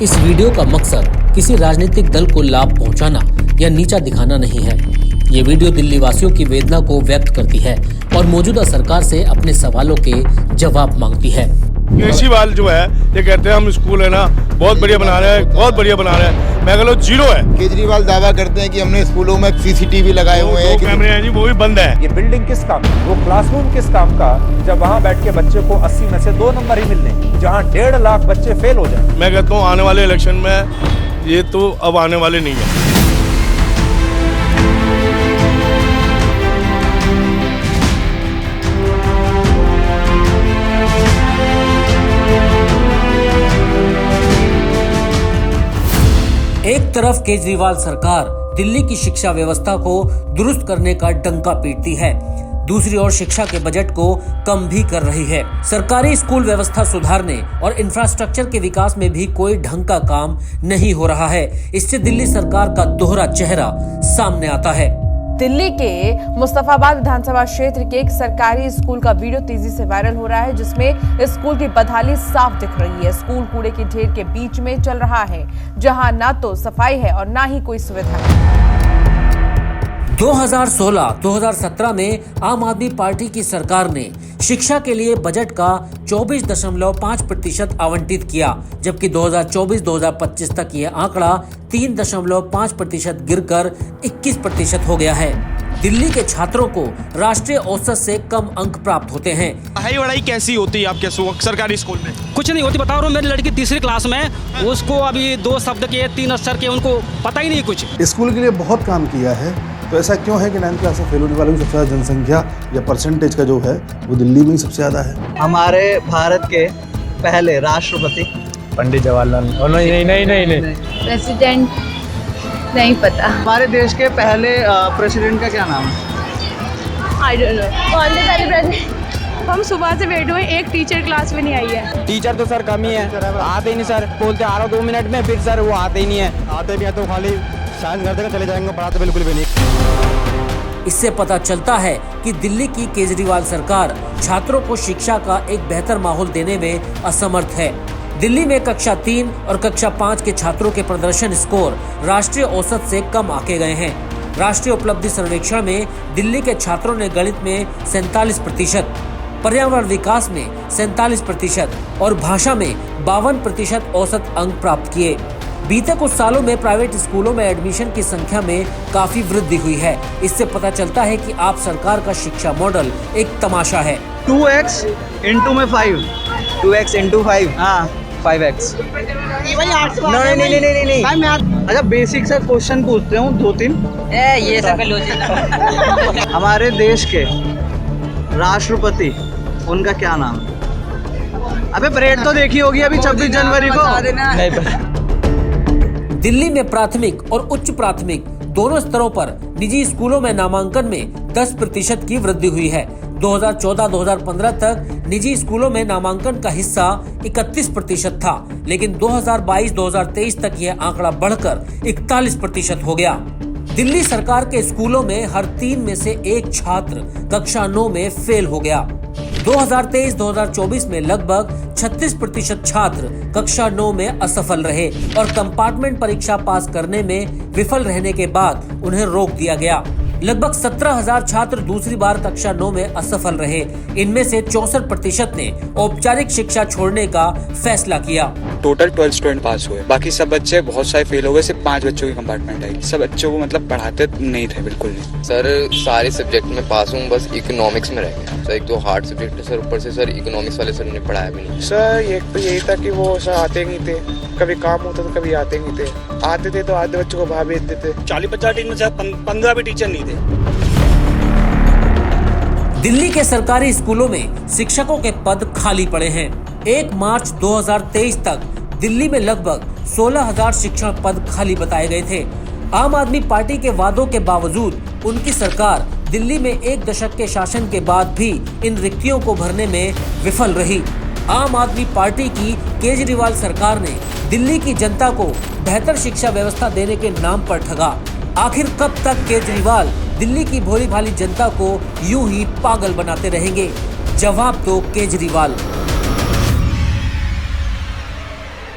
इस वीडियो का मकसद किसी राजनीतिक दल को लाभ पहुंचाना या नीचा दिखाना नहीं है। ये वीडियो दिल्ली वासियों की वेदना को व्यक्त करती है और मौजूदा सरकार से अपने सवालों के जवाब मांगती है। केजरीवाल जो है ये कहते हैं हम स्कूल है ना बहुत बढ़िया बना रहे हैं, बहुत बढ़िया बना रहे हैं। मैं कहता हूँ जीरो है। केजरीवाल दावा करते हैं कि हमने स्कूलों में सीसीटीवी लगाए हुए हैं, कैमरे हैं जी, वो भी बंद है। ये बिल्डिंग किस काम की, वो क्लासरूम किस काम का, जब वहाँ बैठ के बच्चे को 80 में से 2 नंबर ही मिलने, जहाँ 1.5 लाख बच्चे फेल हो जाए। मैं कहता हूँ आने वाले इलेक्शन में ये तो अब आने वाले नहीं है। एक तरफ केजरीवाल सरकार दिल्ली की शिक्षा व्यवस्था को दुरुस्त करने का डंका पीटती है, दूसरी ओर शिक्षा के बजट को कम भी कर रही है। सरकारी स्कूल व्यवस्था सुधारने और इंफ्रास्ट्रक्चर के विकास में भी कोई ढंग का काम नहीं हो रहा है। इससे दिल्ली सरकार का दोहरा चेहरा सामने आता है। दिल्ली के मुस्तफाबाद विधानसभा क्षेत्र के एक सरकारी स्कूल का वीडियो तेजी से वायरल हो रहा है, जिसमें स्कूल की बदहाली साफ दिख रही है। स्कूल कूड़े के ढेर के बीच में चल रहा है, जहां ना तो सफाई है और ना ही कोई सुविधा है। 2016-2017 में आम आदमी पार्टी की सरकार ने शिक्षा के लिए बजट का 24.5% आवंटित किया, जबकि 2024-2025 तक यह आंकड़ा 3.5% गिरकर 21% हो गया है। दिल्ली के छात्रों को राष्ट्रीय औसत से कम अंक प्राप्त होते हैं। पढ़ाई कैसी होती है आपके सरकारी स्कूल में? कुछ नहीं होती, बता रहा हूँ। मेरी लड़की तीसरी क्लास में, उसको अभी 2 शब्द के 3 अक्षर के उनको पता ही नहीं कुछ। स्कूल के लिए बहुत काम किया है, तो ऐसा क्यों है कि 9th क्लास में फेल होने वालों की सबसे ज़्यादा जनसंख्या या परसेंटेज का जो है वो दिल्ली में ही सबसे ज़्यादा है। हमारे भारत के पहले राष्ट्रपति पंडित जवाहरलाल नहीं प्रेसिडेंट नहीं पता। हमारे देश के पहले प्रेसिडेंट का क्या नाम है? I don't know. कौन से पहले प्रेसिडेंट? हम सुबह से बैठे हुए, एक टीचर क्लास में नहीं आई है। टीचर तो सर कम ही है, आते ही नहीं सर। बोलते आ रहा हूँ 2 मिनट में, फिर सर वो आते ही नहीं है। आते भी है तो खाली शायद घर तक चले जाएंगे, पढ़ाते बिल्कुल भी नहीं। इससे पता चलता है कि दिल्ली की केजरीवाल सरकार छात्रों को शिक्षा का एक बेहतर माहौल देने में असमर्थ है। दिल्ली में कक्षा 3 और कक्षा 5 के छात्रों के प्रदर्शन स्कोर राष्ट्रीय औसत से कम आंके गए हैं। राष्ट्रीय उपलब्धि सर्वेक्षण में दिल्ली के छात्रों ने गणित में 47%, पर्यावरण विकास में 47% और भाषा में 52% औसत अंक प्राप्त किए। बीते कुछ सालों में प्राइवेट स्कूलों में एडमिशन की संख्या में काफी वृद्धि हुई है। इससे पता चलता है कि आप सरकार का शिक्षा मॉडल एक तमाशा है। 2x into में 5, 2x into 5, हाँ 5x। नहीं। अच्छा, बेसिक सा क्वेश्चन पूछते हूँ 2-3। ये सब लॉजिक। हमारे देश के राष्ट्रपति, उनका क्या नाम है? अबे परेड तो देखी होगी अभी 26 जनवरी को। नहीं पता। दिल्ली में प्राथमिक और उच्च प्राथमिक दोनों स्तरों पर निजी स्कूलों में नामांकन में 10% की वृद्धि हुई है। 2014-2015 तक निजी स्कूलों में नामांकन का हिस्सा 31% था, लेकिन 2022-2023 तक यह आंकड़ा बढ़कर 41% हो गया। दिल्ली सरकार के स्कूलों में हर 3 में से 1 छात्र कक्षा 9 में फेल हो गया। 2023-2024 में लगभग 36% छात्र कक्षा 9 में असफल रहे और कंपार्टमेंट परीक्षा पास करने में विफल रहने के बाद उन्हें रोक दिया गया। लगभग 17,000 छात्र दूसरी बार कक्षा 9 में असफल रहे। इनमें से 64% ने औपचारिक शिक्षा छोड़ने का फैसला किया। टोटल 12 स्टूडेंट पास हुए, बाकी सब बच्चे बहुत सारे फेल हो गए। सिर्फ 5 बच्चों की कंपार्टमेंट आई। सब बच्चों को मतलब पढ़ाते नहीं थे, बिल्कुल नहीं। सर सारे सब्जेक्ट में पास हूँ, बस इकोनॉमिक्स में रह गया। सर 1-2 हार्ड सब्जेक्ट है सर, ऊपर से सर इकोनॉमिक्स वाले सर ने पढ़ाया भी नहीं। सर एक तो यही था कि वो सर आते नहीं थे, कभी काम होता तो कभी आते नहीं थे। आते थे तो आधे बच्चों को बाहर भेज देते। 40-50 टीम में से 15 भी टीचर नहीं थे। दिल्ली के सरकारी स्कूलों में शिक्षकों के पद खाली पड़े हैं। 1 मार्च 2023 तक दिल्ली में लगभग 16,000 शिक्षण पद खाली बताए गए थे। आम आदमी पार्टी के वादों के बावजूद उनकी सरकार दिल्ली में 1 दशक के शासन के बाद भी इन रिक्तियों को भरने में विफल रही। आम आदमी पार्टी की केजरीवाल सरकार ने दिल्ली की जनता को बेहतर शिक्षा व्यवस्था देने के नाम पर ठगा। आखिर कब तक केजरीवाल दिल्ली की भोली भाली जनता को यूं ही पागल बनाते रहेंगे? जवाब दो केजरीवाल।